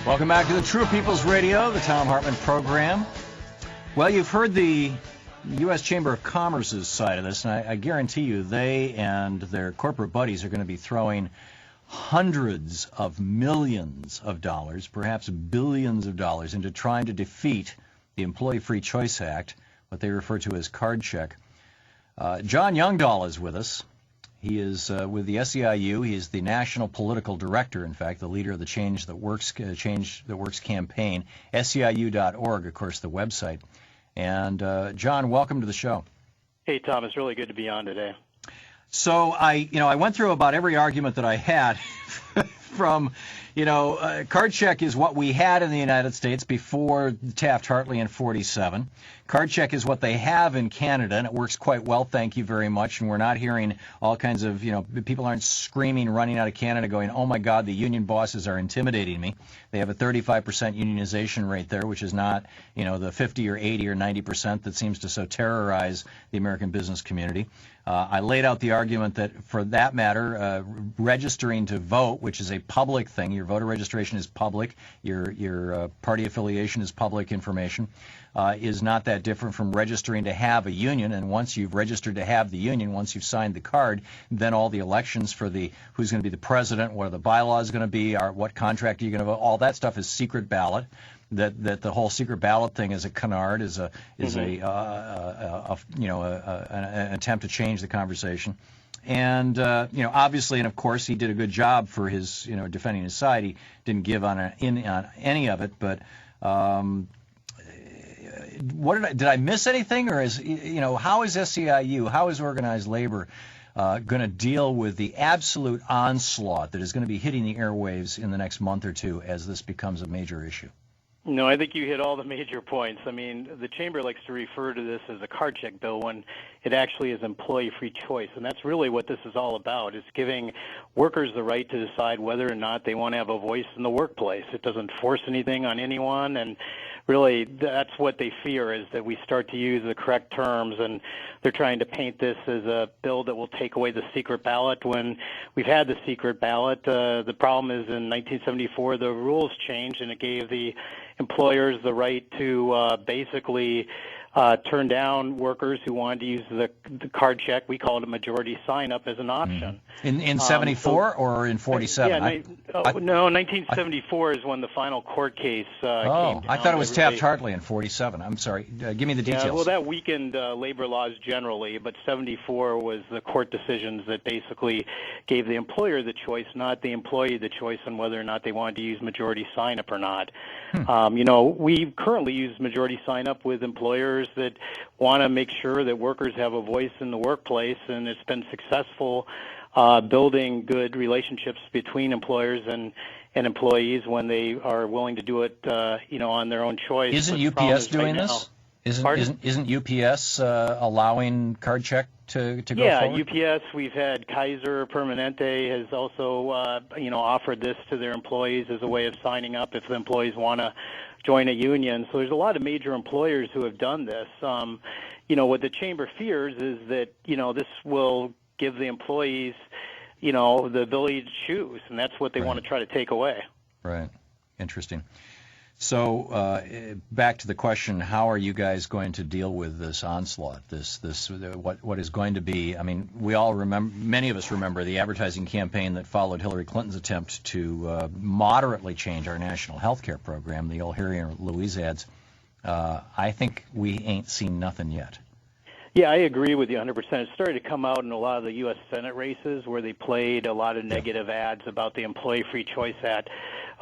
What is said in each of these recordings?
Welcome back to the True People's Radio, the Thom Hartmann program. Well, you've heard the U.S. Chamber of Commerce's side of this, and I guarantee you they and their corporate buddies are going to be throwing hundreds of millions of dollars, perhaps billions of dollars, into trying to defeat the Employee Free Choice Act, what they refer to as card check. John Youngdahl is with us. He is with the SEIU. He is the national political director, in fact, the leader of the Change That Works campaign, SEIU.org, of course, the website. And John, welcome to the show. Hey, Tom, it's really good to be on today. So I went through about every argument that I had from, card check is what we had in the United States before Taft-Hartley in 47. Card check is what they have in Canada, and it works quite well, thank you very much. And we're not hearing all kinds of, people aren't screaming, running out of Canada going, oh, my God, the union bosses are intimidating me. They have a 35% unionization rate there, which is not, the 50 or 80 or 90% that seems to so terrorize the American business community. I laid out the argument that, for that matter, registering to vote, which is a public thing, your voter registration is public, your party affiliation is public information, is not that different from registering to have a union. And once you've registered to have the union, once you've signed the card, then all the elections for who's going to be the president, what are the bylaws going to be, what contract are you going to vote, all that stuff is secret ballot. That the whole secret ballot thing is a canard, is an attempt to change the conversation. And obviously, and of course, he did a good job for his defending his side. He didn't give on any of it. But did I miss anything, or how is SEIU, how is organized labor going to deal with the absolute onslaught that is going to be hitting the airwaves in the next month or two as this becomes a major issue? No, I think you hit all the major points. I mean, the Chamber likes to refer to this as a card check bill when it actually is employee free choice. And that's really what this is all about, is giving workers the right to decide whether or not they want to have a voice in the workplace. It doesn't force anything on anyone, and really that's what they fear, is that we start to use the correct terms, and they're trying to paint this as a bill that will take away the secret ballot when we've had the secret ballot. The problem is in 1974 the rules changed, and it gave the employers the right to basically turn down workers who wanted to use the card check. We call it a majority sign-up as an option. In 74 or in 47? No, 1974 is when the final court case came down. I thought it was Taft-Hartley in 47. I'm sorry. Give me the details. Yeah, well, that weakened labor laws generally, but 74 was the court decisions that basically gave the employer the choice, not the employee the choice on whether or not they wanted to use majority sign-up or not. We currently use majority sign-up with employers that want to make sure that workers have a voice in the workplace, and it's been successful building good relationships between employers and employees when they are willing to do it, on their own choice. Isn't UPS doing this? Isn't UPS allowing card check to go forward? Yeah, UPS, we've had Kaiser Permanente has also, offered this to their employees as a way of signing up if the employees want to join a union. So there's a lot of major employers who have done this. What the Chamber fears is that, this will give the employees, the ability to choose, and that's what they want to try to take away. Right. Interesting. So back to the question, how are you guys going to deal with this onslaught, what is going to be, I mean, we all remember, many of us remember the advertising campaign that followed Hillary Clinton's attempt to moderately change our national health care program, the old Harry and Louise ads. I think we ain't seen nothing yet. Yeah, I agree with you 100%. It started to come out in a lot of the U.S. Senate races where they played a lot of negative ads about the Employee Free Choice Act.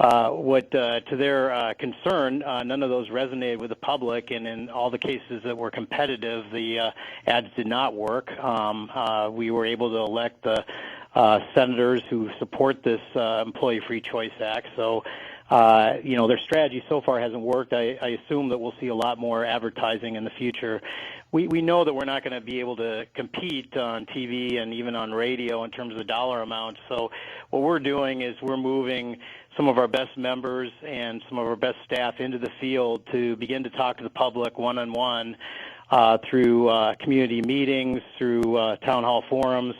To their concern, none of those resonated with the public, and in all the cases that were competitive, the ads did not work. We were able to elect the senators who support this Employee Free Choice Act. So, their strategy so far hasn't worked. I assume that we'll see a lot more advertising in the future. We know that we're not going to be able to compete on TV and even on radio in terms of dollar amounts. So what we're doing is we're moving some of our best members and some of our best staff into the field to begin to talk to the public one-on-one through community meetings, through town hall forums,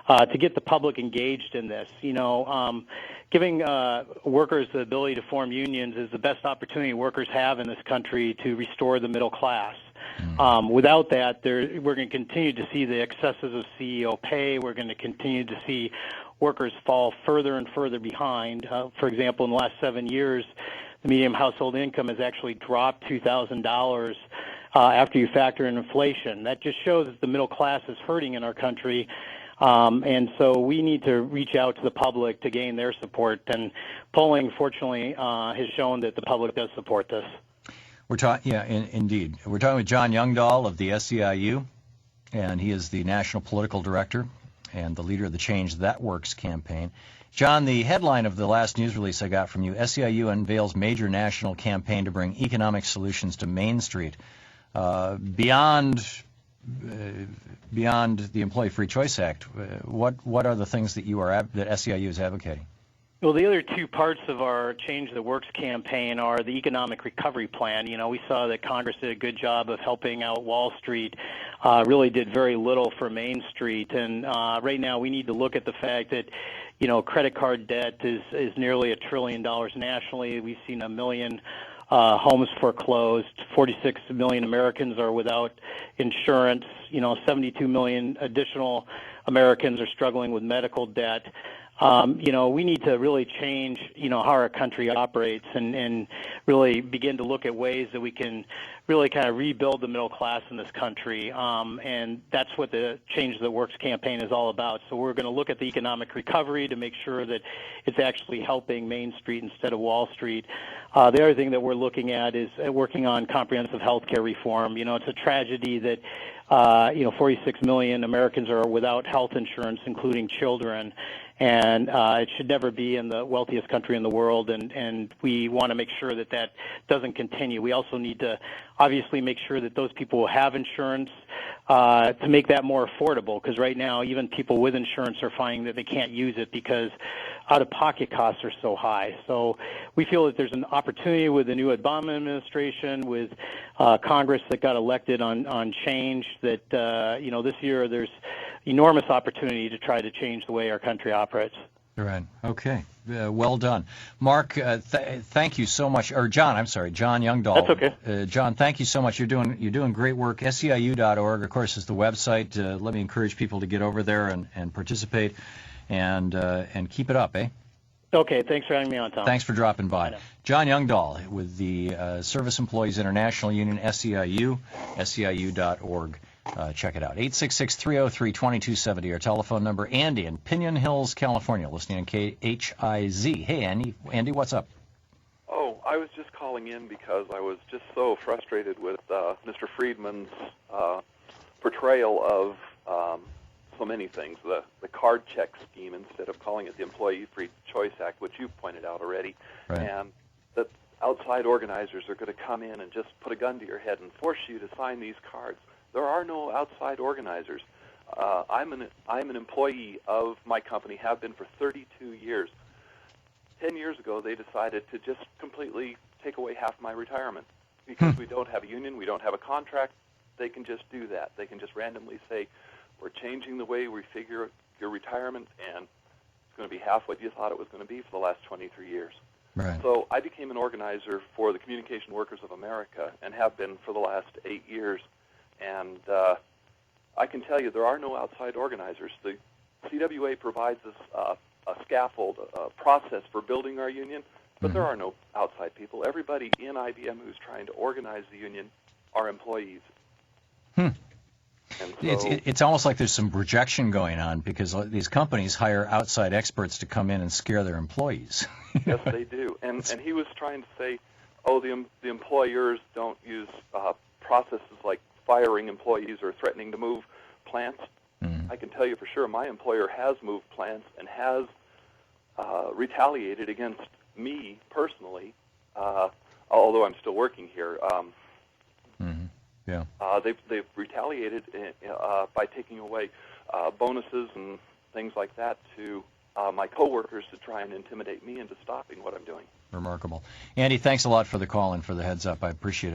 to get the public engaged in this. giving workers the ability to form unions is the best opportunity workers have in this country to restore the middle class. Without that, we're going to continue to see the excesses of CEO pay. We're going to continue to see workers fall further and further behind. For example, in the last 7 years, the median household income has actually dropped $2,000 after you factor in inflation. That just shows that the middle class is hurting in our country. And so we need to reach out to the public to gain their support. And polling, fortunately, has shown that the public does support this. Indeed. We're talking with John Youngdahl of the SEIU, and he is the National Political Director and the leader of the Change That Works campaign. John, the headline of the last news release I got from you, SEIU unveils major national campaign to bring economic solutions to Main Street. Beyond the Employee Free Choice Act, what are the things that that SEIU is advocating? Well, the other two parts of our Change That Works campaign are the economic recovery plan. You know, we saw that Congress did a good job of helping out Wall Street, really did very little for Main Street. And right now we need to look at the fact that, you know, credit card debt is nearly $1 trillion nationally. We've seen 1 million homes foreclosed. 46 million Americans are without insurance. You know, 72 million additional Americans are struggling with medical debt. You know, we need to really change, you know, how our country operates and really begin to look at ways that we can really kind of rebuild the middle class in this country. And that's what the Change That Works campaign is all about. So we're going to look at the economic recovery to make sure that it's actually helping Main Street instead of Wall Street. The other thing that we're looking at is working on comprehensive health care reform. You know, it's a tragedy that, you know, 46 million Americans are without health insurance, including children. And it should never be in the wealthiest country in the world, and we want to make sure that that doesn't continue. We also need to obviously make sure that those people who have insurance to make that more affordable, because right now even people with insurance are finding that they can't use it because out-of-pocket costs are so high. So we feel that there's an opportunity with the new Obama administration, with Congress that got elected on change, that you know, this year there's enormous opportunity to try to change the way our country operates. Right. Okay. Well done. Mark, thank you so much. Or John, I'm sorry, John Youngdahl. That's okay. John, thank you so much. You're doing great work. SEIU.org, of course, is the website. Let me encourage people to get over there and participate and keep it up, eh? Okay. Thanks for having me on, Thom. Thanks for dropping by. John Youngdahl with the Service Employees International Union, SEIU, SEIU.org. Check it out. 866-303-2270, our telephone number. Andy in Pinon Hills, California, listening on KHIZ. Hey, Andy, what's up? Oh, I was just calling in because I was just so frustrated with Mr. Friedman's portrayal of so many things. The card check scheme, instead of calling it the Employee Free Choice Act, which you pointed out already, right. And that outside organizers are going to come in and just put a gun to your head and force you to sign these cards. There are no outside organizers. I'm an employee of my company, have been for 32 years. 10 years ago, they decided to just completely take away half my retirement. Because we don't have a union, we don't have a contract, they can just do that. They can just randomly say, we're changing the way we figure your retirement, and it's going to be half what you thought it was going to be for the last 23 years. Right. So I became an organizer for the Communication Workers of America and have been for the last 8 years. And I can tell you there are no outside organizers. The CWA provides us a scaffold, a process for building our union, but there are no outside people. Everybody in IBM who's trying to organize the union are employees. And so, it's almost like there's some projection going on because these companies hire outside experts to come in and scare their employees. Yes, they do. And he was trying to say, oh, the employers don't use processes like firing employees or threatening to move plants. I can tell you for sure my employer has moved plants and has retaliated against me personally, although I'm still working here. Yeah. They've retaliated by taking away bonuses and things like that to my coworkers to try and intimidate me into stopping what I'm doing. Remarkable. Andy, thanks a lot for the call and for the heads up. I appreciate it.